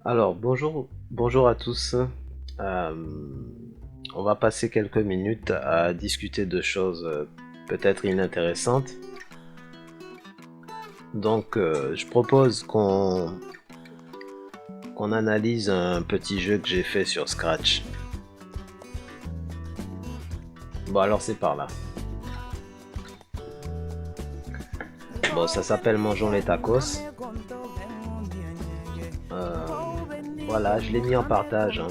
Alors, bonjour à tous. Euh, on va passer quelques minutes à discuter de choses peut-être inintéressantes. Donc, je propose qu'on analyse un petit jeu que j'ai fait sur Scratch. Bon, alors c'est par là. Bon, ça s'appelle Mangeons les tacos. Euh, voilà, je l'ai mis en partage, hein.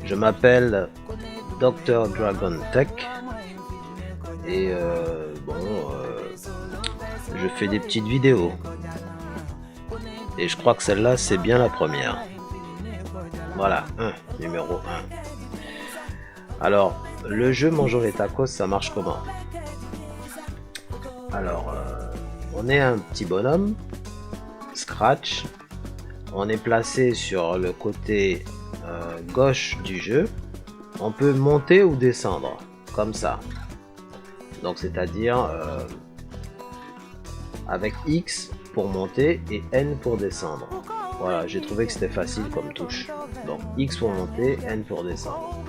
Je m'appelle Dr Dragon Tech et je fais des petites vidéos. Et je crois que celle-là, c'est bien la première. Voilà, numéro 1. Alors, le jeu Mangeons les tacos, ça marche comment? Alors, on est un petit bonhomme, Scratch. On est placé sur le côté gauche du jeu. On peut monter ou descendre, comme ça. Donc, c'est-à-dire avec X pour monter et N pour descendre. Voilà, j'ai trouvé que c'était facile comme touche. Donc, X pour monter, N pour descendre.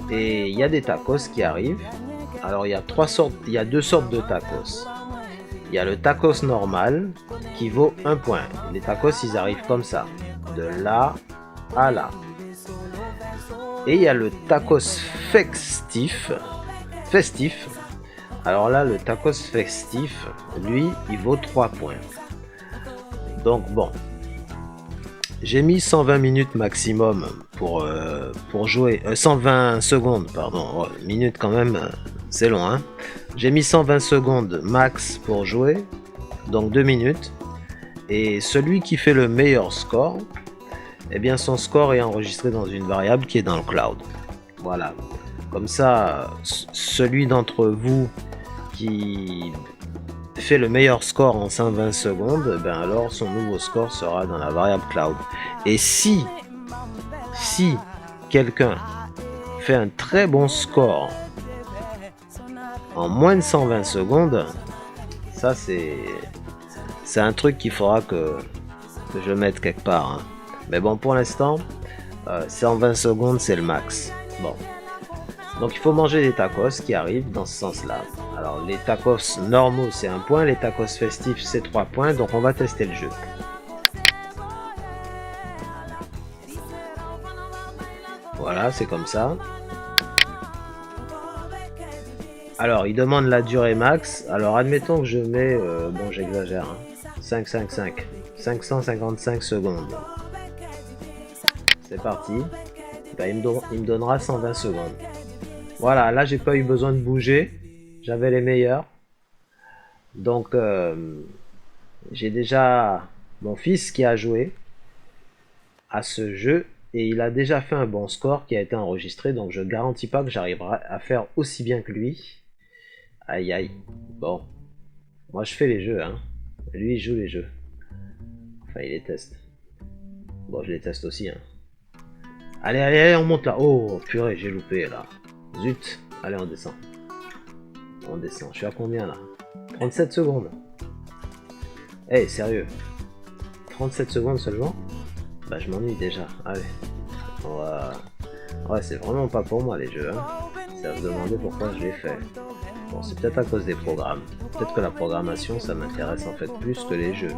Et il y a des tacos qui arrivent. Alors il y a deux sortes de tacos. Il y a le tacos normal qui vaut 1 point. Les tacos ils arrivent comme ça, de là à là. Et il y a le tacos festif. Alors là le tacos festif, lui, il vaut 3 points. Donc bon, j'ai mis 120 minutes maximum pour jouer. 120 secondes, pardon. Oh, minutes quand même, c'est long, hein. J'ai mis 120 secondes max pour jouer, donc 2 minutes. Et celui qui fait le meilleur score, eh bien son score est enregistré dans une variable qui est dans le cloud. Voilà. Comme ça, celui d'entre vous qui fait le meilleur score en 120 secondes, ben alors son nouveau score sera dans la variable cloud. Et si quelqu'un fait un très bon score en moins de 120 secondes, ça c'est un truc qu'il faudra que je mette quelque part, hein. Mais bon, pour l'instant, 120 secondes c'est le max. Bon. Donc il faut manger des tacos qui arrivent dans ce sens-là. Alors les tacos normaux c'est 1 point, les tacos festifs c'est 3 points, donc on va tester le jeu. Voilà, c'est comme ça. Alors il demande la durée max. Alors admettons que je mets, bon j'exagère, hein, 555 secondes. C'est parti. Ben, il me donnera 120 secondes. Voilà, là j'ai pas eu besoin de bouger, j'avais les meilleurs. Donc j'ai déjà mon fils qui a joué à ce jeu et il a déjà fait un bon score qui a été enregistré, donc je garantis pas que j'arriverai à faire aussi bien que lui. Aïe aïe. Bon, moi je fais les jeux, hein. Lui il joue les jeux. Enfin il les teste. Bon je les teste aussi, hein. Allez, on monte là. Oh purée, j'ai loupé là. Zut. Allez, on descend. On descend. Je suis à combien là? 37 secondes. Eh, hey, sérieux. 37 secondes seulement? Bah, je m'ennuie déjà. Allez. Ouais, c'est vraiment pas pour moi les jeux, hein. C'est à se demander pourquoi je l'ai fait. Bon, c'est peut-être à cause des programmes. Peut-être que la programmation, ça m'intéresse en fait plus que les jeux.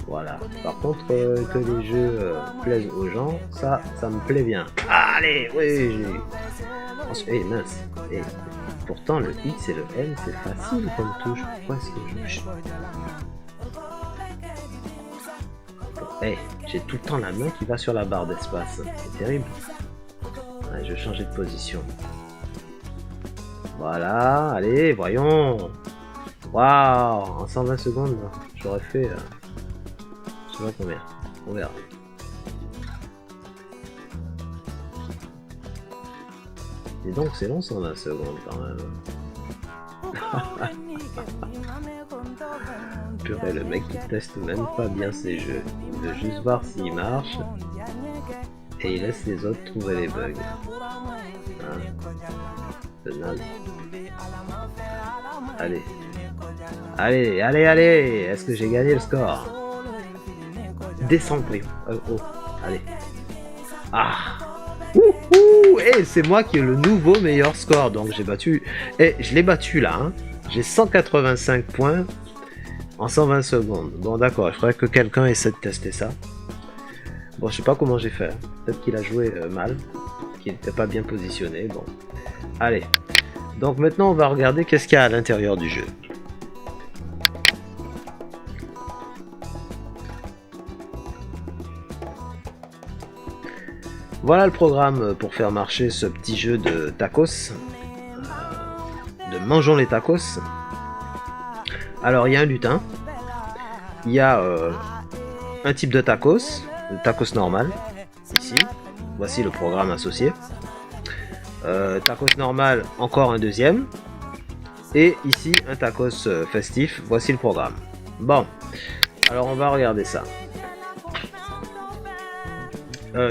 Voilà. Par contre, que les jeux plaisent aux gens, ça me plaît bien. Allez, oui, j'ai... mince. Eh, pourtant, le X et le N, c'est facile comme touche. Pourquoi est-ce que je... Eh, j'ai tout le temps la main qui va sur la barre d'espace. C'est terrible. Ouais, je vais changer de position. Voilà, allez, voyons. Waouh, en 120 secondes, j'aurais fait... je sais pas combien. On verra. Et donc c'est long 120 secondes quand même. Purée, le mec il teste même pas bien ses jeux. Il veut juste voir s'il marche. Et il laisse les autres trouver les bugs. Hein, c'est naze. Allez. Est-ce que j'ai gagné le score? descends, voyons. Oh, allez. Ah. Et c'est moi qui ai le nouveau meilleur score. Donc j'ai battu. Et je l'ai battu là. Hein. J'ai 185 points en 120 secondes. Bon, d'accord. Il faudrait que quelqu'un essaie de tester ça. Bon, je sais pas comment j'ai fait. Hein. Peut-être qu'il a joué mal. Qu'il n'était pas bien positionné. Bon. Allez. Donc maintenant, on va regarder qu'est-ce qu'il y a à l'intérieur du jeu. Voilà le programme pour faire marcher ce petit jeu de tacos, de mangeons les tacos. Alors il y a un lutin, il y a un type de tacos, le tacos normal, ici, voici le programme associé. Tacos normal, encore un deuxième, et ici un tacos festif, voici le programme. Bon, alors on va regarder ça.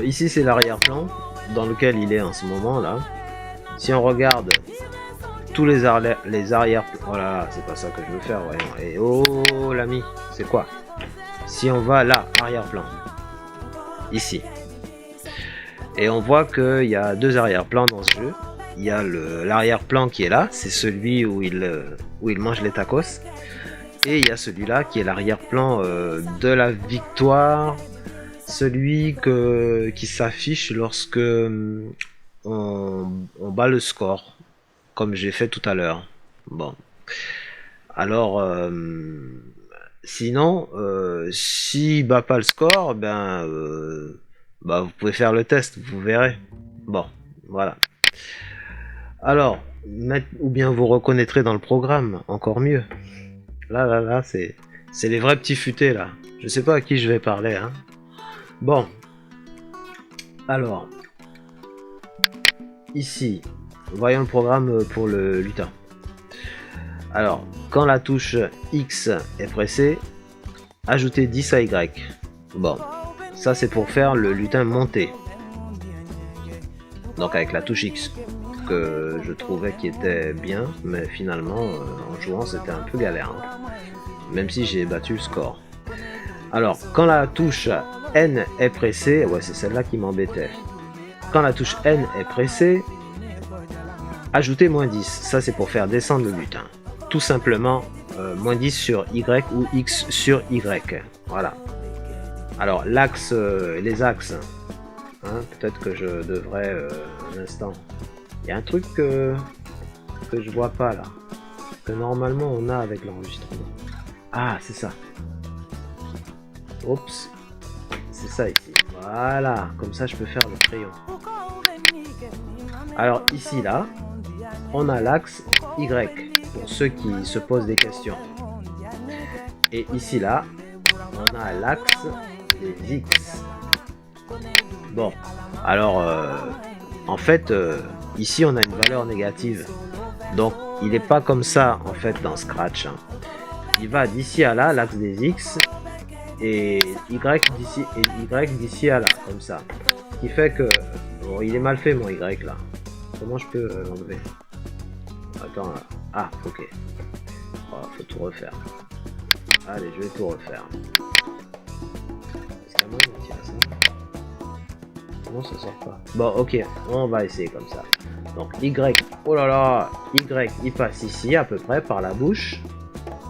Ici c'est l'arrière-plan dans lequel il est en ce moment là. Si on regarde tous les arrière-plans, oh là là, c'est pas ça que je veux faire, voyons. Et oh l'ami, c'est quoi? Si on va là, arrière-plan, ici, et on voit qu'il y a deux arrière-plans dans ce jeu. Il y a l'arrière-plan qui est là, c'est celui où il mange les tacos, et il y a celui-là qui est l'arrière-plan de la victoire. Celui qui s'affiche lorsque on bat le score, comme j'ai fait tout à l'heure. Bon. Alors, sinon, s'il bat pas le score, ben, vous pouvez faire le test, vous verrez. Bon, voilà. Alors, ou bien vous reconnaîtrez dans le programme, encore mieux. Là, c'est les vrais petits futés, là. Je sais pas à qui je vais parler, hein. Bon, alors, ici, voyons le programme pour le lutin. Alors, quand la touche X est pressée, ajoutez 10 à Y. Bon, ça c'est pour faire le lutin monter. Donc avec la touche X, que je trouvais qui était bien, mais finalement, en jouant, c'était un peu galère. Hein. Même si j'ai battu le score. Alors, quand la touche N est pressée, ouais, c'est celle-là qui m'embêtait. Quand la touche N est pressée, ajoutez -10. Ça, c'est pour faire descendre le lutin. Tout simplement, -10 sur Y ou X sur Y. Voilà. Alors, l'axe, les axes. Hein, peut-être que je devrais, un instant. Il y a un truc que je vois pas là. Que normalement, on a avec l'enregistrement. Ah, c'est ça. Oups, c'est ça ici. Voilà, comme ça je peux faire le crayon. Alors ici là, on a l'axe Y pour ceux qui se posent des questions. Et ici là, on a l'axe des X. Bon, alors en fait, ici on a une valeur négative. Donc il n'est pas comme ça en fait dans Scratch. Hein. Il va d'ici à là, l'axe des X. Et Y d'ici à là, comme ça. Ce qui fait que... Bon, il est mal fait mon Y là. Comment je peux l'enlever? Attends, là. Ah, ok. Oh, faut tout refaire. Allez, je vais tout refaire. Est-ce qu'il y a moyen de tirer ça? Non, ça sort pas. Bon, ok, on va essayer comme ça. Donc Y, oh là là, Y, il passe ici à peu près par la bouche.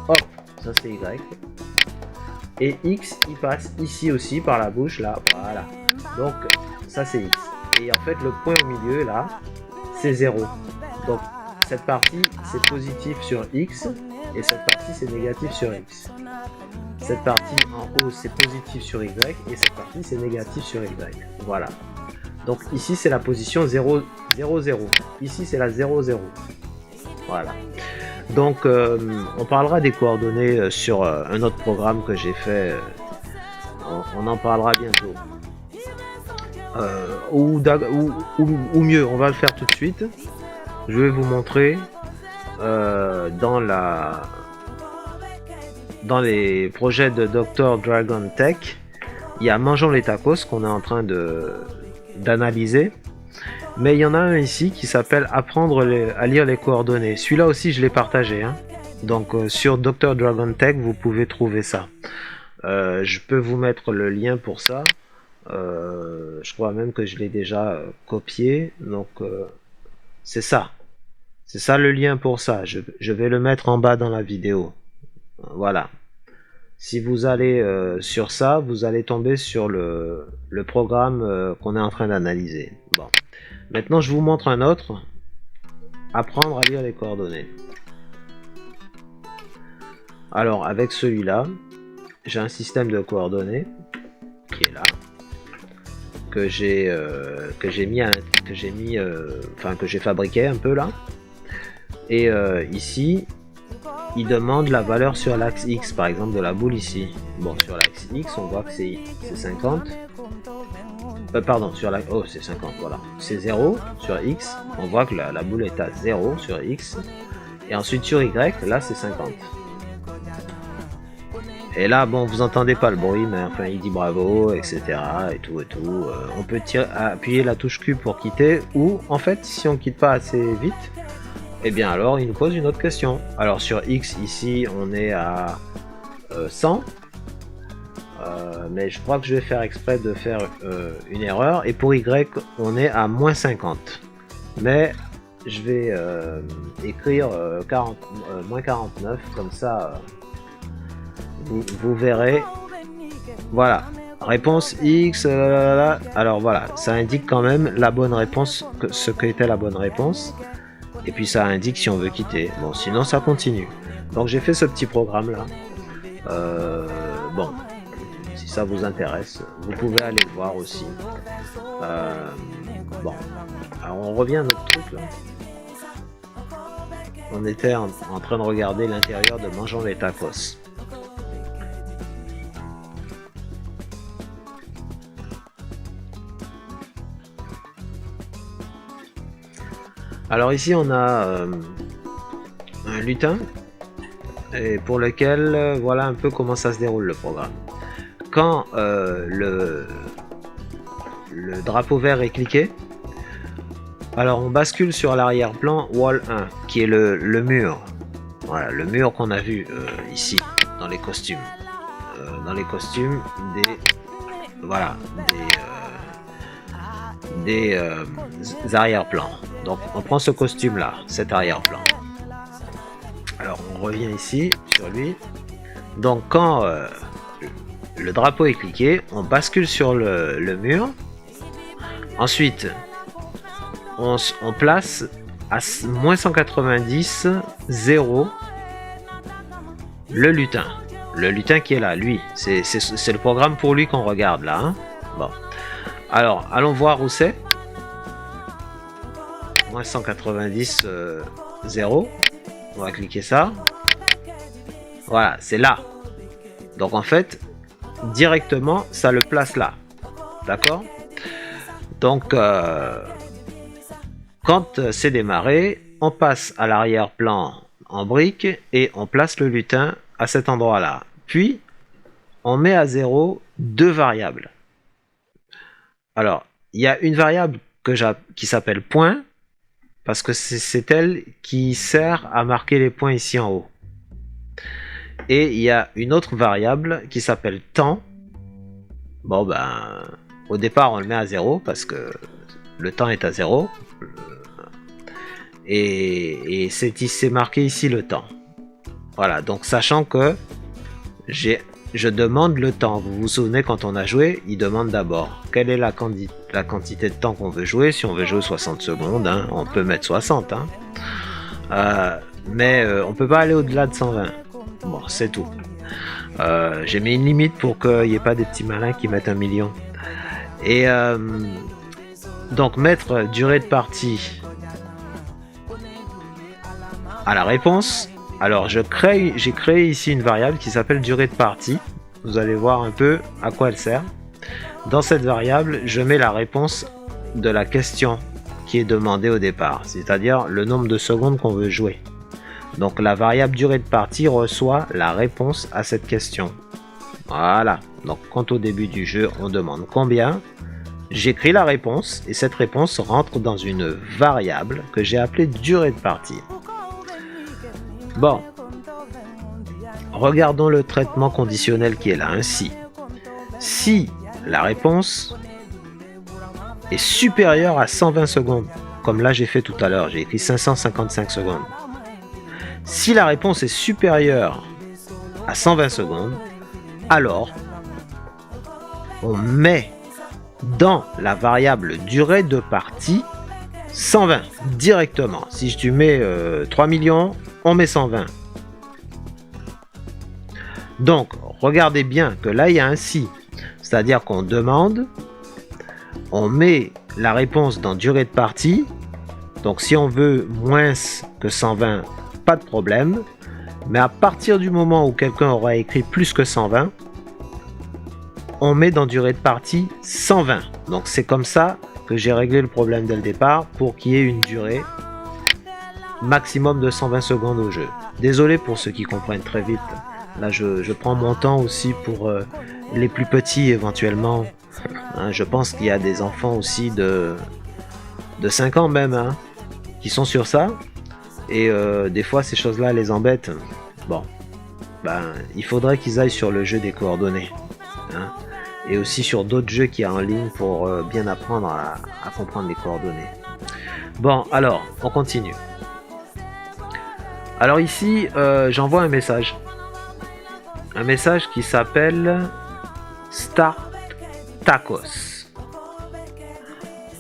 Hop, ça c'est Y. Et X, il passe ici aussi par la bouche, là, voilà. Donc, ça c'est X. Et en fait, le point au milieu, là, c'est 0. Donc, cette partie, c'est positif sur X, et cette partie, c'est négatif sur X. Cette partie en haut, c'est positif sur Y, et cette partie, c'est négatif sur Y. Voilà. Donc, ici, c'est la position 0, 0, 0. Ici, c'est la 0, 0. Voilà. Donc, on parlera des coordonnées sur un autre programme que j'ai fait. On en parlera bientôt. Ou mieux, on va le faire tout de suite. Je vais vous montrer dans les projets de Dr Dragon Tech. Il y a Mangeons les tacos qu'on est en train d'analyser. Mais il y en a un ici qui s'appelle Apprendre à lire les coordonnées. Celui-là aussi, je l'ai partagé. Hein. Donc, sur Dr Dragon Tech, vous pouvez trouver ça. Je peux vous mettre le lien pour ça. Je crois même que je l'ai déjà copié. Donc c'est ça. C'est ça le lien pour ça. Je vais le mettre en bas dans la vidéo. Voilà. Si vous allez sur ça, vous allez tomber sur le programme qu'on est en train d'analyser. Bon. Maintenant, je vous montre un autre. Apprendre à lire les coordonnées. Alors, avec celui-là, j'ai un système de coordonnées qui est là, que j'ai fabriqué un peu là. Et ici, il demande la valeur sur l'axe X, par exemple de la boule ici. Bon, sur l'axe X, on voit que c'est 50. Pardon, sur la... Oh, c'est 50, voilà. C'est 0 sur X. On voit que la boule est à 0 sur X. Et ensuite sur Y, là c'est 50. Et là, bon, vous entendez pas le bruit, mais enfin, il dit bravo, etc. et tout. On peut appuyer la touche Q pour quitter, ou en fait, si on quitte pas assez vite, et bien alors, il nous pose une autre question. Alors sur X, ici, on est à 100. Mais je crois que je vais faire exprès de faire une erreur. Et pour Y, on est à moins 50. Mais je vais écrire moins 49, comme ça, vous verrez. Voilà, réponse X. Alors voilà, ça indique quand même la bonne réponse, ce qu'était la bonne réponse. Et puis ça indique si on veut quitter. Bon, sinon ça continue. Donc j'ai fait ce petit programme là. Bon, si ça vous intéresse, vous pouvez aller le voir aussi. Bon, alors on revient à notre truc là. On était en train de regarder l'intérieur de Mangeons les tacos. Alors ici on a un lutin, et pour lequel voilà un peu comment ça se déroule le programme. Quand le drapeau vert est cliqué, alors on bascule sur l'arrière-plan Wall 1 qui est le mur. Voilà, le mur qu'on a vu ici dans les costumes. Dans les costumes des arrière-plans. Donc on prend ce costume là, cet arrière-plan. Alors on revient ici sur lui. Donc quand le drapeau est cliqué, on bascule sur le mur. Ensuite on place à moins 190 0 le lutin. Le lutin qui est là, lui, c'est le programme pour lui qu'on regarde là. Hein. Bon. Alors, allons voir où c'est. Moins 190 0. On va cliquer ça. Voilà, c'est là. Donc en fait, directement, ça le place là. D'accord? Donc, quand c'est démarré, on passe à l'arrière-plan en brique et on place le lutin à cet endroit-là. Puis, on met à 0 deux variables. Alors, il y a une variable qui s'appelle point, parce que c'est elle qui sert à marquer les points ici en haut. Et il y a une autre variable qui s'appelle temps. Bon ben, au départ on le met à 0 parce que le temps est à 0. Et c'est marqué ici le temps. Voilà, donc sachant que je demande le temps. Vous vous souvenez quand on a joué, il demande d'abord quelle est la quantité de temps qu'on veut jouer. Si on veut jouer 60 secondes, hein, on peut mettre 60. Hein. Mais on peut pas aller au-delà de 120. Bon, c'est tout. J'ai mis une limite pour qu'il n'y ait pas des petits malins qui mettent 1 million. Et donc mettre durée de partie à la réponse. Alors j'ai créé ici une variable qui s'appelle durée de partie. Vous allez voir un peu à quoi elle sert. Dans cette variable, je mets la réponse de la question qui est demandée au départ, c'est-à-dire le nombre de secondes qu'on veut jouer. Donc la variable durée de partie reçoit la réponse à cette question. Voilà. Donc quand au début du jeu on demande combien, j'écris la réponse et cette réponse rentre dans une variable que j'ai appelée durée de partie. Bon, regardons le traitement conditionnel qui est là, ainsi. Si la réponse est supérieure à 120 secondes, comme là j'ai fait tout à l'heure, j'ai écrit 555 secondes. Si la réponse est supérieure à 120 secondes, alors on met dans la variable durée de partie 120 directement. Si tu mets 3 millions, on met 120. Donc, regardez bien que là, il y a un si. C'est-à-dire qu'on demande, on met la réponse dans durée de partie. Donc, si on veut moins que 120, pas de problème. Mais à partir du moment où quelqu'un aura écrit plus que 120, on met dans durée de partie 120. Donc, c'est comme ça que j'ai réglé le problème dès le départ pour qu'il y ait une durée maximum de 120 secondes au jeu. Désolé pour ceux qui comprennent très vite. Là, je prends mon temps aussi pour les plus petits éventuellement. Hein, je pense qu'il y a des enfants aussi de 5 ans même hein, qui sont sur ça. Et des fois, ces choses-là les embêtent. Bon, ben, il faudrait qu'ils aillent sur le jeu des coordonnées. Hein, et aussi sur d'autres jeux qu'il y a en ligne pour bien apprendre à comprendre les coordonnées. Bon, alors, on continue. Alors ici, j'envoie un message. Un message qui s'appelle Start Tacos.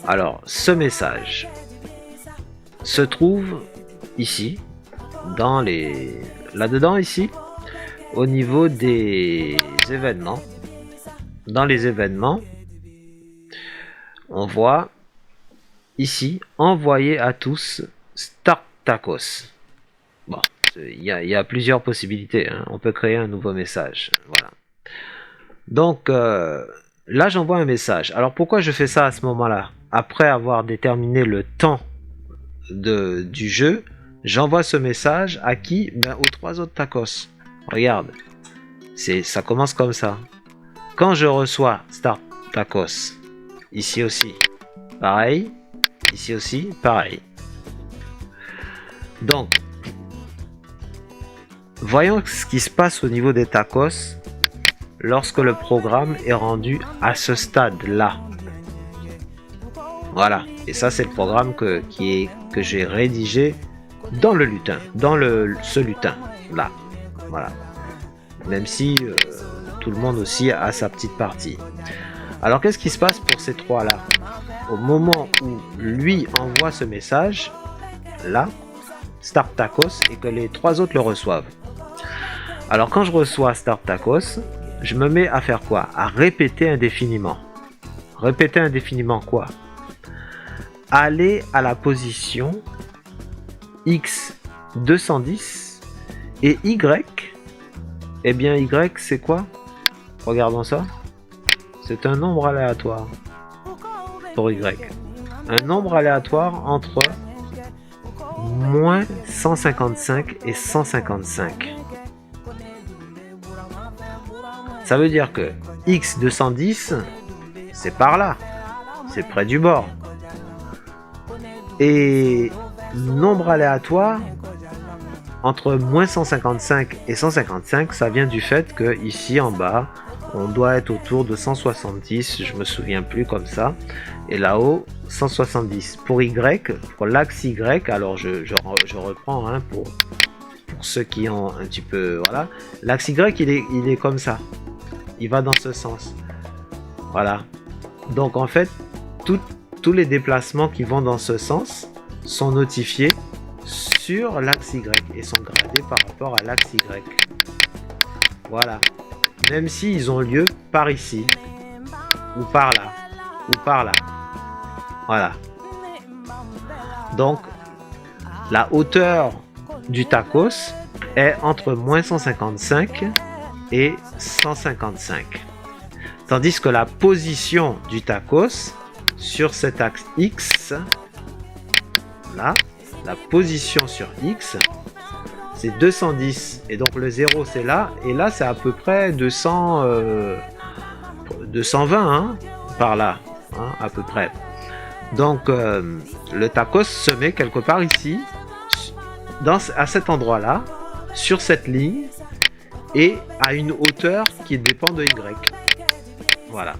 Alors, ce message se trouve ici, dans les... là-dedans ici, au niveau des événements. Dans les événements, on voit ici, envoyer à tous Start Tacos. Bon, il y a plusieurs possibilités. Hein. On peut créer un nouveau message. Voilà. Donc, là, j'envoie un message. Alors, pourquoi je fais ça à ce moment-là? Après avoir déterminé le temps du jeu, j'envoie ce message à qui? Ben, aux 3 autres tacos. Regarde. Ça commence comme ça. Quand je reçois Start Tacos, ici aussi, pareil. Ici aussi, pareil. Donc, voyons ce qui se passe au niveau des tacos lorsque le programme est rendu à ce stade-là. Voilà. Et ça, c'est le programme que j'ai rédigé dans le lutin, ce lutin là. Voilà. Même si tout le monde aussi a sa petite partie. Alors, qu'est-ce qui se passe pour ces 3-là? Au moment où lui envoie ce message, là, Start Tacos, et que les 3 autres le reçoivent. Alors, quand je reçois Start Tacos, je me mets à faire quoi? À répéter indéfiniment. Répéter indéfiniment quoi? Aller à la position X 210 et Y. Eh bien, Y, c'est quoi? Regardons ça. C'est un nombre aléatoire pour Y. Un nombre aléatoire entre moins 155 et 155. Ça veut dire que X 210, c'est par là. C'est près du bord. Et nombre aléatoire entre moins 155 et 155, ça vient du fait que ici en bas, on doit être autour de 170, je me souviens plus comme ça, et là-haut 170. Pour Y, pour l'axe Y, alors je reprends hein, pour ceux qui ont un petit peu, voilà, l'axe Y il est comme ça, il va dans ce sens, voilà. Donc en fait, tous les déplacements qui vont dans ce sens sont notifiés sur l'axe Y et sont gradés par rapport à l'axe Y. Voilà. Même s'ils ont lieu par ici, ou par là, ou par là. Voilà. Donc, la hauteur du tacos est entre moins 155 et 155. Tandis que la position du tacos sur cet axe X, là, la position sur X, c'est 210. Et donc le 0 c'est là, et là c'est à peu près 220 hein, par là, hein, à peu près. Donc le tacos se met quelque part ici, à cet endroit-là, sur cette ligne, et à une hauteur qui dépend de Y. Voilà.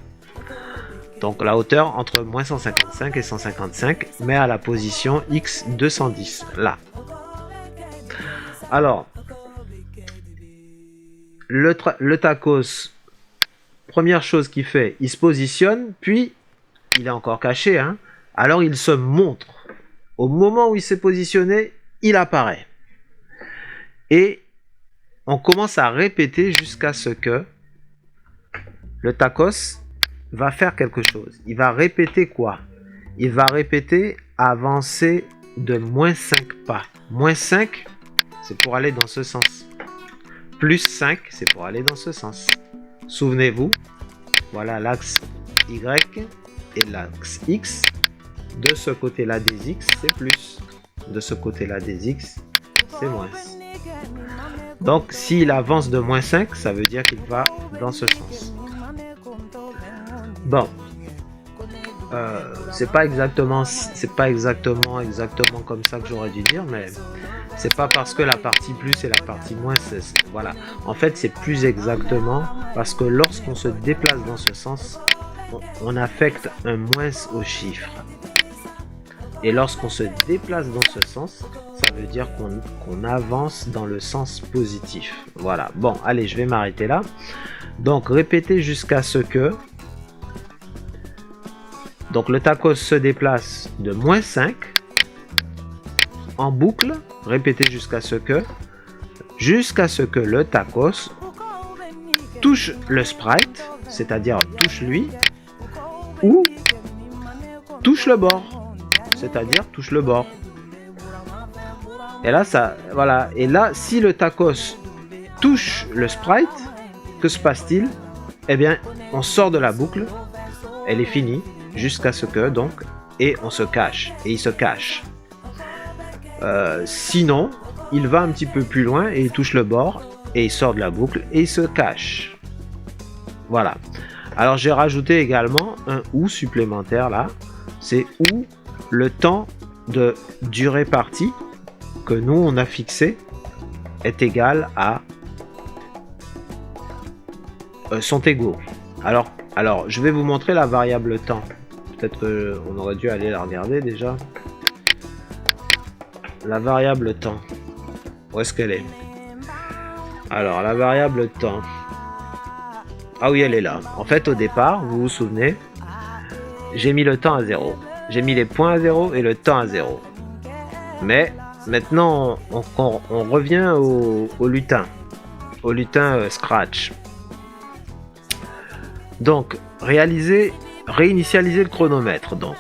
Donc la hauteur entre moins 155 et 155, mais à la position X 210, là. Alors, le tacos, première chose qu'il fait, il se positionne, puis il est encore caché, hein, alors il se montre. Au moment où il s'est positionné, il apparaît. Et on commence à répéter jusqu'à ce que le tacos va faire quelque chose. Il va répéter quoi? Il va répéter avancer de moins 5 pas. Moins 5, c'est pour aller dans ce sens. Plus 5, c'est pour aller dans ce sens. Souvenez-vous, voilà l'axe Y et l'axe X. De ce côté-là des X, c'est plus. De ce côté-là des X, c'est moins. Donc, s'il avance de moins 5, ça veut dire qu'il va dans ce sens. Bon. C'est pas exactement comme ça que j'aurais dû dire, mais c'est pas parce que la partie plus et la partie moins, voilà. En fait, c'est plus exactement parce que lorsqu'on se déplace dans ce sens, on affecte un moins au chiffre. Et lorsqu'on se déplace dans ce sens, ça veut dire qu'on avance dans le sens positif. Voilà. Bon, allez, je vais m'arrêter là. Donc, répétez jusqu'à ce que... Donc, le tacos se déplace de moins 5 en boucle. Répétez jusqu'à ce que le tacos touche le sprite, c'est-à-dire touche lui, ou touche le bord. C'est-à-dire touche le bord. Et là, ça, voilà. Et là, si le tacos touche le sprite, que se passe-t-il? Eh bien, on sort de la boucle. Elle est finie jusqu'à ce que, donc, et on se cache. Et il se cache. Sinon, il va un petit peu plus loin et il touche le bord et il sort de la boucle et il se cache. Voilà. Alors, j'ai rajouté également un ou supplémentaire là. C'est ou le temps de durée partie que nous on a fixé est égal à sont égaux. Alors je vais vous montrer la variable temps. Peut-être qu'on aurait dû aller la regarder déjà. La variable temps. Où est-ce qu'elle est? Alors la variable temps. Ah oui, elle est là. En fait, au départ, vous vous souvenez, j'ai mis le temps à 0. J'ai mis les points à 0 et le temps à 0. Mais maintenant, on revient au lutin. Au lutin Scratch. Donc, réinitialiser le chronomètre. Donc,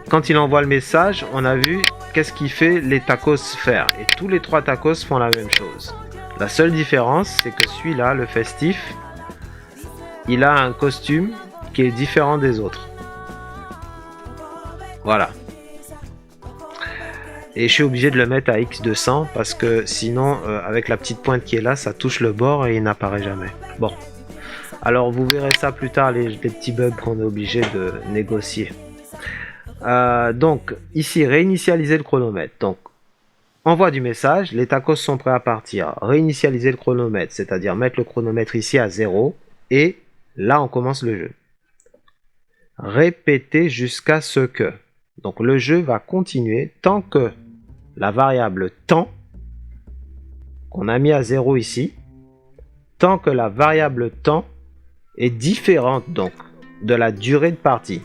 quand il envoie le message, on a vu qu'est-ce qu'il fait les tacos faire. Et tous les 3 tacos font la même chose. La seule différence, c'est que celui-là, le festif, il a un costume qui est différent des autres. Voilà. Et je suis obligé de le mettre à X200 parce que sinon, avec la petite pointe qui est là, ça touche le bord et il n'apparaît jamais. Bon. Alors, vous verrez ça plus tard, les petits bugs qu'on est obligé de négocier. Donc, ici, réinitialiser le chronomètre. Donc, envoi du message, les tacos sont prêts à partir. Réinitialiser le chronomètre, c'est-à-dire mettre le chronomètre ici à 0. Et là, on commence le jeu. Répéter jusqu'à ce que... Donc le jeu va continuer tant que la variable temps, qu'on a mis à 0 ici, tant que la variable temps est différente donc de la durée de partie.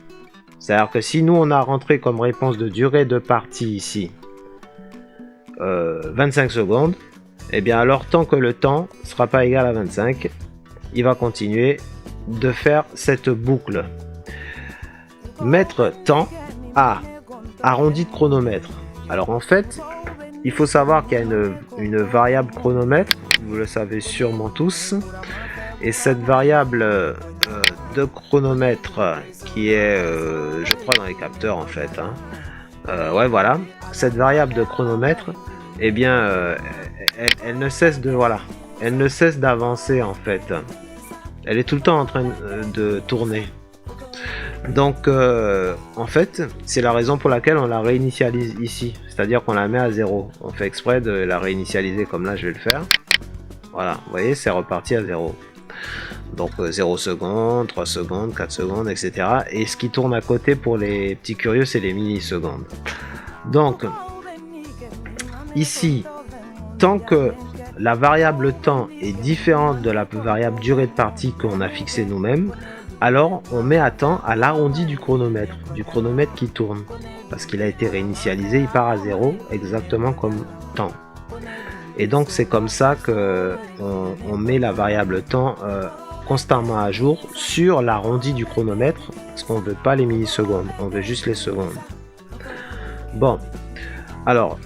C'est-à-dire que si nous on a rentré comme réponse de durée de partie ici 25 secondes, et bien alors tant que le temps ne sera pas égal à 25, il va continuer de faire cette boucle. Mettre temps à arrondi de chronomètre. Alors en fait, il faut savoir qu'il y a une variable chronomètre, vous le savez sûrement tous, et cette variable de chronomètre qui est, je crois, dans les capteurs en fait. Hein. Ouais, voilà, cette variable de chronomètre, eh bien, elle ne cesse de elle ne cesse d'avancer en fait. Elle est tout le temps en train de tourner. Donc en fait c'est la raison pour laquelle on la réinitialise ici, c'est à dire qu'on la met à 0. On fait exprès de la réinitialiser comme là je vais le faire. Voilà, vous voyez, c'est reparti à 0. Donc 0 secondes, 3 secondes, 4 secondes, etc. Et ce qui tourne à côté pour les petits curieux, c'est les millisecondes. Donc, ici, tant que la variable temps est différente de la variable durée de partie qu'on a fixée nous-mêmes, alors on met à temps à l'arrondi du chronomètre qui tourne. Parce qu'il a été réinitialisé, il part à 0, exactement comme temps. Et donc c'est comme ça que on met la variable temps constamment à jour sur l'arrondi du chronomètre, parce qu'on ne veut pas les millisecondes, on veut juste les secondes. Bon, alors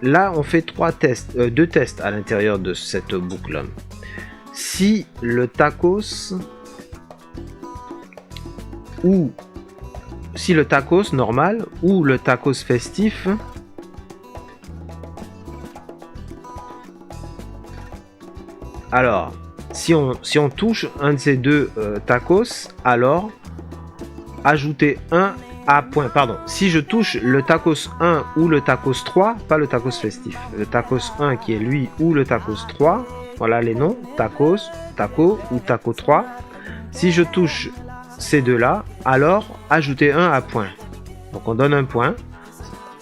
là on fait deux tests à l'intérieur de cette boucle. Si le tacos normal ou le tacos festif alors si on touche un de ces deux tacos, alors ajouter un à point, pardon, si je touche le tacos 1 ou le tacos 3, pas le tacos festif, le tacos 1 qui est lui ou le tacos 3, voilà les noms, tacos, taco ou taco 3, si je touche ces deux là, alors ajouter un à point, donc on donne un point.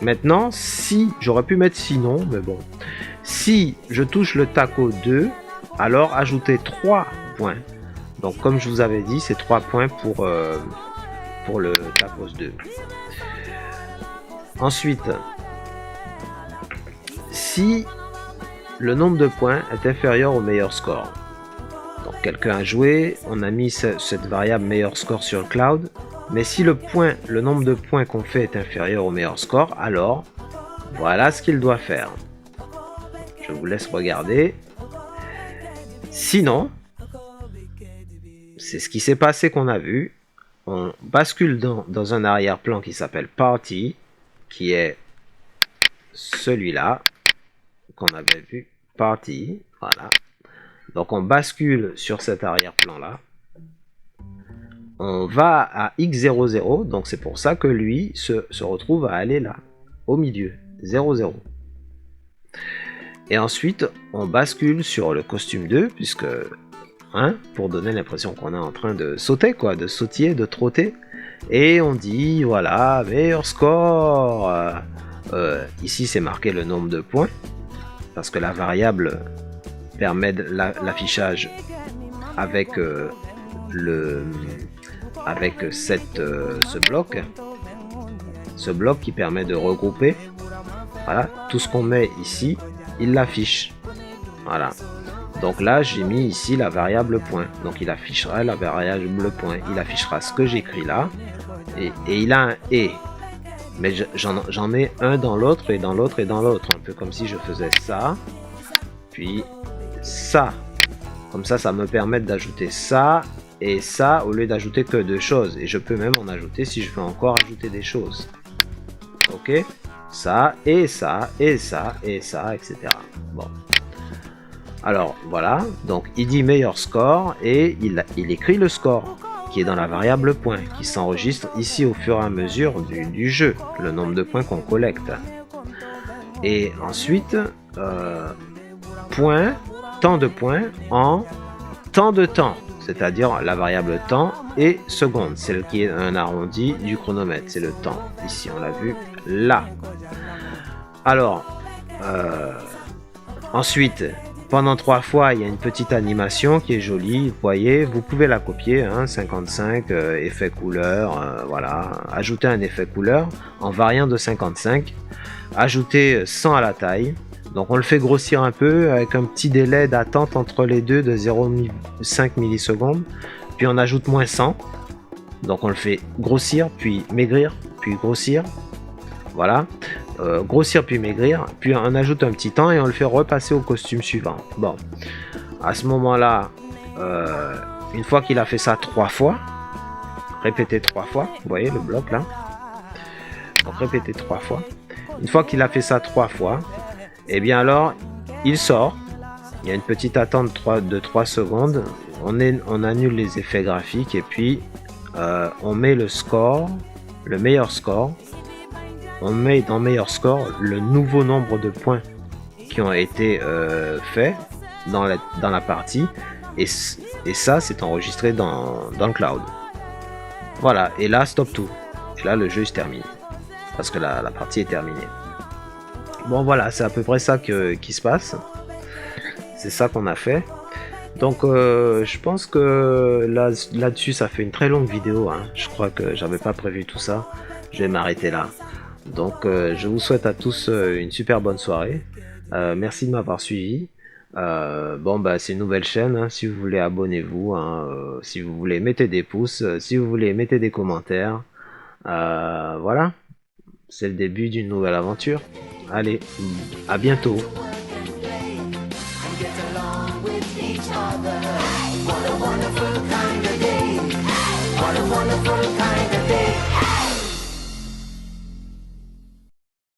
Maintenant, si j'aurais pu mettre sinon, mais bon, si je touche le taco 2, alors ajouter 3 points. Donc comme je vous avais dit, c'est 3 points pour le tacos 2. Ensuite, si le nombre de points est inférieur au meilleur score, donc quelqu'un a joué, on a mis cette variable meilleur score sur le cloud, mais si le nombre de points qu'on fait est inférieur au meilleur score, alors voilà ce qu'il doit faire. Je vous laisse regarder. Sinon, c'est ce qui s'est passé qu'on a vu. On bascule dans un arrière-plan qui s'appelle Party, qui est celui-là qu'on avait vu. Party, voilà. Donc on bascule sur cet arrière-plan-là. On va à x00, donc c'est pour ça que lui se retrouve à aller là, au milieu, 0, 0. Et ensuite, on bascule sur le costume 2, puisque, pour donner l'impression qu'on est en train de sauter, quoi, de sautiller, de trotter. Et on dit, voilà, meilleur score. Ici, c'est marqué le nombre de points, parce que la variable permet l'affichage avec ce bloc qui permet de regrouper. Voilà, tout ce qu'on met ici, il l'affiche. Voilà. Donc là, j'ai mis ici la variable point. Donc il affichera la variable point. Il affichera ce que j'écris là. Et il a un et. Mais j'en mets un dans l'autre et dans l'autre et dans l'autre. Un peu comme si je faisais ça. Puis ça. Comme ça, ça me permet d'ajouter ça et ça au lieu d'ajouter que deux choses. Et je peux même en ajouter si je veux encore ajouter des choses. Ok ? Ça, et ça, et ça, et ça, etc. Bon. Alors, voilà. Donc, il dit meilleur score et il écrit le score qui est dans la variable point, qui s'enregistre ici au fur et à mesure du jeu, le nombre de points qu'on collecte. Et ensuite, point, temps de points en temps de temps, c'est-à-dire la variable temps et seconde, celle qui est un arrondi du chronomètre, c'est le temps. Ici, on l'a vu là. Alors, ensuite, pendant 3 fois, il y a une petite animation qui est jolie. Vous voyez, vous pouvez la copier, 55, effet couleur, voilà. Ajouter un effet couleur en variant de 55. Ajouter 100 à la taille. Donc on le fait grossir un peu avec un petit délai d'attente entre les deux de 0,5 millisecondes. Puis on ajoute moins 100. Donc on le fait grossir, puis maigrir, puis grossir. Voilà. Grossir puis maigrir. Puis on ajoute un petit temps et on le fait repasser au costume suivant. Bon. À ce moment-là, une fois qu'il a fait ça 3 fois, répétez 3 fois. Vous voyez le bloc là. Donc répétez 3 fois. Une fois qu'il a fait ça 3 fois, et bien alors, il sort. Il y a une petite attente de 3 secondes. On annule les effets graphiques et puis on met le score, le meilleur score. On met dans meilleur score le nouveau nombre de points qui ont été faits. dans la partie, et, et ça c'est enregistré dans le cloud. Voilà, et là stop tout. Et là le jeu se termine. Parce que la partie est terminée. Bon voilà, c'est à peu près ça qui se passe. C'est ça qu'on a fait. Donc je pense que là-dessus ça fait une très longue vidéo. Hein. Je crois que j'avais pas prévu tout ça. Je vais m'arrêter là. Donc je vous souhaite à tous une super bonne soirée. Merci de m'avoir suivi. Bon bah c'est une nouvelle chaîne. Hein. Si vous voulez abonnez-vous. Hein. Si vous voulez mettez des pouces. Si vous voulez mettez des commentaires. Voilà. C'est le début d'une nouvelle aventure. Allez, à bientôt.